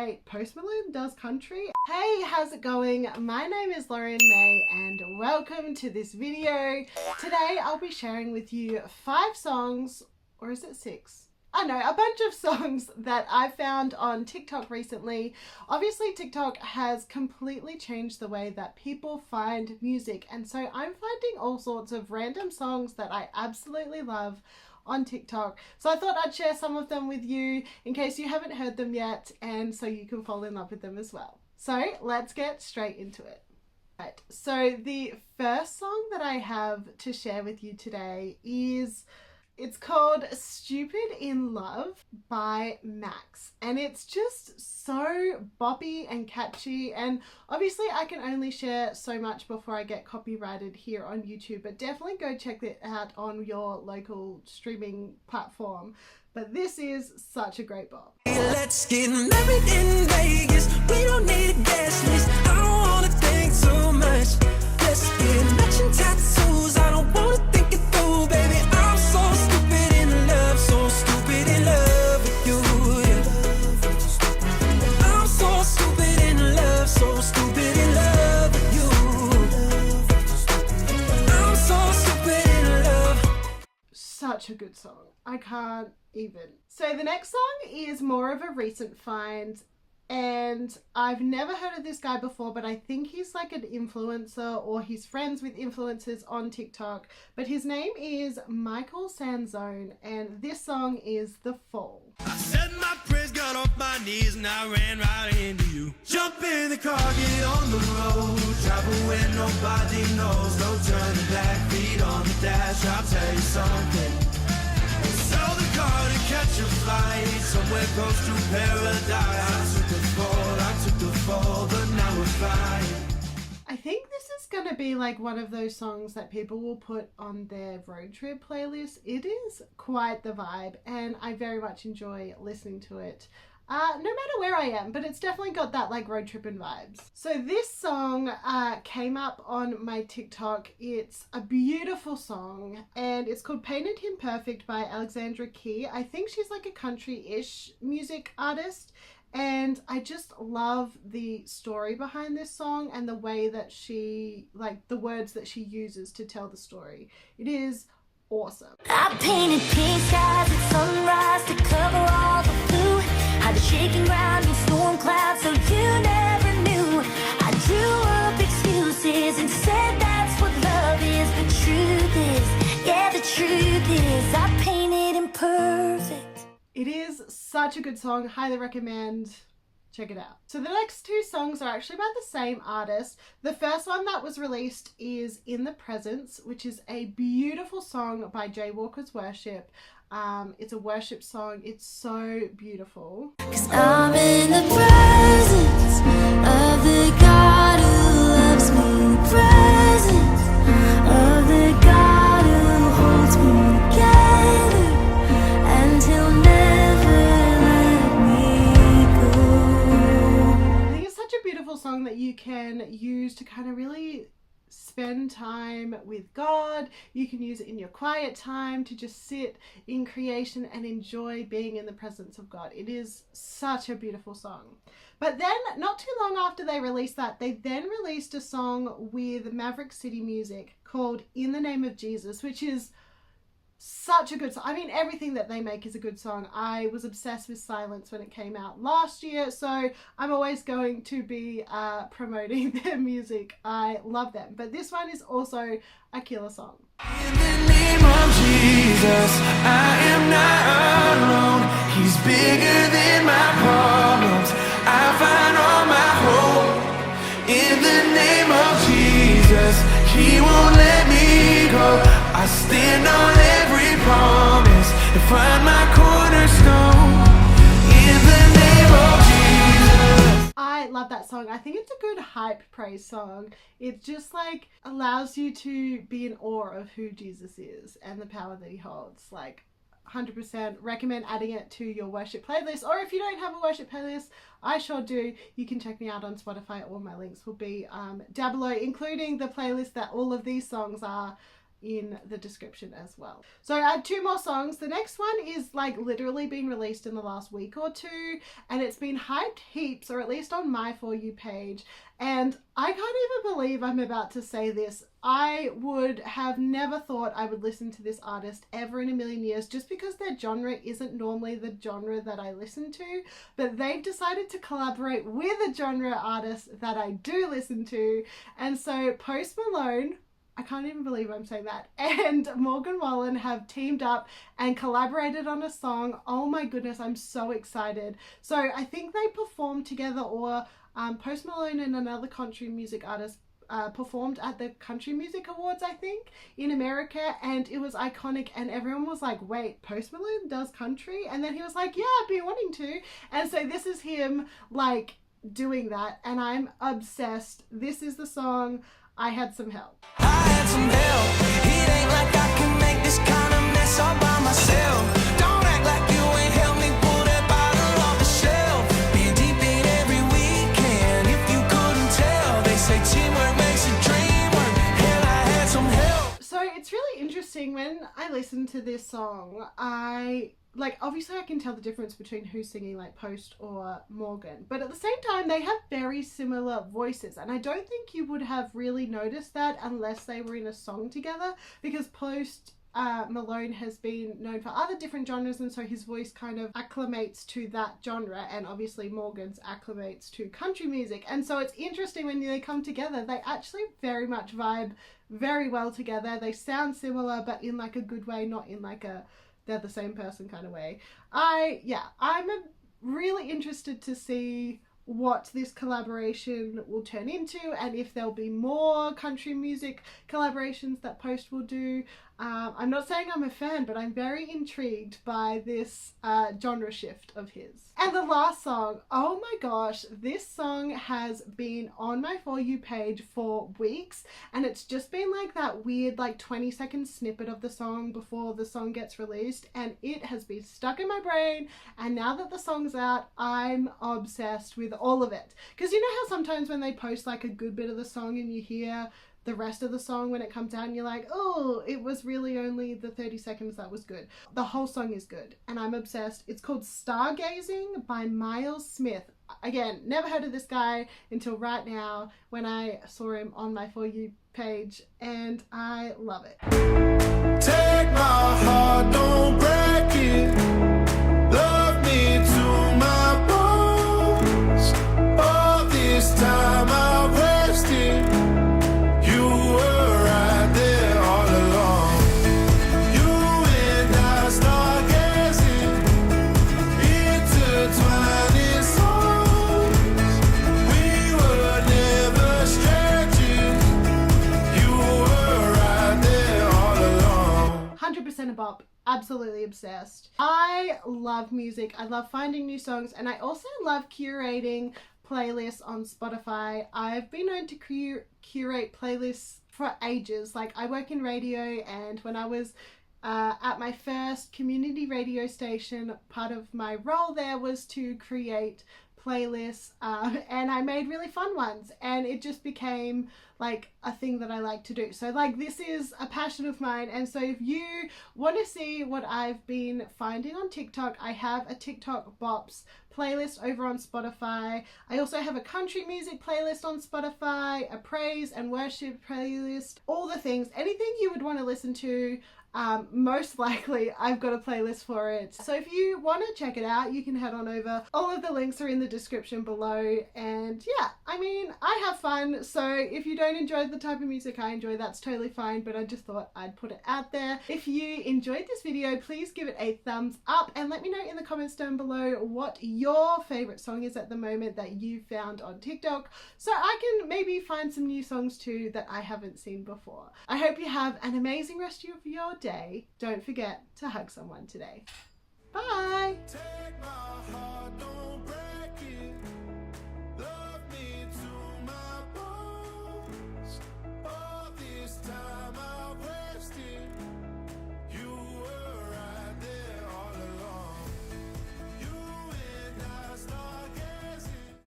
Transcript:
Post Malone does country. Hey, how's it going? My name is Lauren May and welcome to this video. Today I'll be sharing with you 5 songs, or is it 6? I know, a bunch of songs that I found on TikTok recently. Obviously TikTok has completely changed the way that people find music, and so I'm finding all sorts of random songs that I absolutely love on TikTok. So I thought I'd share some of them with you in case you haven't heard them yet, and so you can fall in love with them as well. So let's get straight into it. Right, so the first song that I have to share with you today it's called Stupid in Love by Max, and it's just so boppy and catchy, and obviously I can only share so much before I get copyrighted here on YouTube, but definitely go check it out on your local streaming platform. But this is such a great bop. Let's get married in Vegas. We don't need a guest list. I don't wanna think so much. Let's get matching tattoos. I don't wanna think it through, baby. I'm so stupid in love, so stupid in love with you. Yeah. I'm so stupid in love, so stupid in love with you. I'm so stupid in love. Such a good song. I can't even. So the next song is more of a recent find, and I've never heard of this guy before, but I think he's like an influencer or he's friends with influencers on TikTok, but his name is Michael Sanzone, and this song is The Fall. I said my prayers, got off my knees, and I ran right into you. Jump in the car, get on the road, travel where nobody knows, no turning back, feet on the dash. I'll tell you something. Sell the car to catch a flight somewhere close to paradise. I took the fall, but now we're flying. I think this is going to be like one of those songs that people will put on their road trip playlist. It is quite the vibe, and I very much enjoy listening to it. No matter where I am, but it's definitely got that like road tripping vibes. So this song came up on my TikTok. It's a beautiful song, and it's called Painted Him Perfect by Alexandra Key. I think she's like a country-ish music artist, and I just love the story behind this song and the way that she, like the words that she uses to tell the story. It is awesome. I painted pink skies at sunrise to cover all the blue. Had the shaking ground and storm clouds, so you never knew. I drew up excuses and said that's what love is. The truth is, yeah, the truth is, I painted him perfect. It is such a good song. Highly recommend. Check it out. So the next 2 songs are actually by the same artist. The first one that was released is In the Presence, which is a beautiful song by Jaywalker's Worship. It's a worship song. It's so beautiful. 'Cause I'm in the presence of the God who loves me. The presence of the God who holds me together, and he'll never let me go. I think it's such a beautiful song that you can use to kind of really spend time with God. You can use it in your quiet time to just sit in creation and enjoy being in the presence of God. It is such a beautiful song. But then not too long after they released that, they then released a song with Maverick City Music called In the Name of Jesus, which is such a good song. I mean, everything that they make is a good song. I was obsessed with Silence when it came out last year, so I'm always going to be promoting their music. I love them. But this one is also a killer song. In the name of Jesus, I am not alone. He's bigger than my problems. I find all my hope in the name of Jesus. He won't let me go. I stand on every promise and find my cornerstone in the name of Jesus. I love that song. I think it's a good hype praise song. It just like allows you to be in awe of who Jesus is and the power that he holds. Like 100% recommend adding it to your worship playlist, or if you don't have a worship playlist, I sure do. You can check me out on Spotify. All my links will be down below, including the playlist that all of these songs are in the description as well. So I had 2 more songs. The next one is like literally been released in the last week or 2, and it's been hyped heaps, or at least on my For You page. And I can't even believe I'm about to say this. I would have never thought I would listen to this artist ever in a million years, just because their genre isn't normally the genre that I listen to, but they've decided to collaborate with a genre artist that I do listen to. And so Post Malone, I can't even believe I'm saying that, and Morgan Wallen have teamed up and collaborated on a song. Oh my goodness, I'm so excited. So I think they performed together, or Post Malone and another country music artist performed at the Country Music Awards, I think, in America, and it was iconic, and everyone was like, wait, Post Malone does country? And then he was like, yeah, I've been wanting to. And so this is him like doing that, and I'm obsessed. This is the song I Had Some Help. I had some help. It ain't like I can make this kind of mess all by myself. Don't act like you ain't helped me pull that bottle off the shelf. Being deep in every weekend, if you couldn't tell. They say teamwork makes a dream work. Hell, I had some help. So it's really interesting when I listen to this song. Obviously I can tell the difference between who's singing, like Post or Morgan, but at the same time they have very similar voices, and I don't think you would have really noticed that unless they were in a song together, because Post Malone has been known for other different genres, and so his voice kind of acclimates to that genre, and obviously Morgan's acclimates to country music. And so it's interesting when they come together, they actually very much vibe very well together. They sound similar, but in like a good way, not in like a they're the same person kind of way. I'm really interested to see what this collaboration will turn into, and if there'll be more country music collaborations that Post will do. I'm not saying I'm a fan, but I'm very intrigued by this genre shift of his. And the last song, oh my gosh, this song has been on my For You page for weeks, and it's just been like that weird like 20-second snippet of the song before the song gets released, and it has been stuck in my brain, and now that the song's out, I'm obsessed with all of it. Because you know how sometimes when they post like a good bit of the song and you hear the rest of the song when it comes out and you're like, oh, it was really only the 30 seconds that was good. The whole song is good, and I'm obsessed. It's called Stargazing by Miles Smith. Again, never heard of this guy until right now when I saw him on my For You page, and I love it. Take my heart, don't break it. Love me to my bones. All this time I've rested. You were right there all along. You and I stargazing, intertwining souls. We were never strangers. You were right there all along. 100% a bop. Absolutely obsessed. I love music. I love finding new songs, and I also love curating playlists on Spotify. I've been known to curate playlists for ages. Like, I work in radio, and when I was at my first community radio station, part of my role there was to create playlists, and I made really fun ones, and it just became like a thing that I like to do. So like, this is a passion of mine, and so if you want to see what I've been finding on TikTok, I have a TikTok Bops playlist over on Spotify. I also have a country music playlist on Spotify, a praise and worship playlist, all the things, anything you would want to listen to. Most likely I've got a playlist for it. So if you want to check it out, you can head on over. All of the links are in the description below. And yeah, I mean, I have fun. So if you don't enjoy the type of music I enjoy, that's totally fine. But I just thought I'd put it out there. If you enjoyed this video, please give it a thumbs up and let me know in the comments down below what your favorite song is at the moment that you found on TikTok, so I can maybe find some new songs too that I haven't seen before. I hope you have an amazing rest of your day. Don't forget to hug someone today. Bye. Take my heart, don't break it.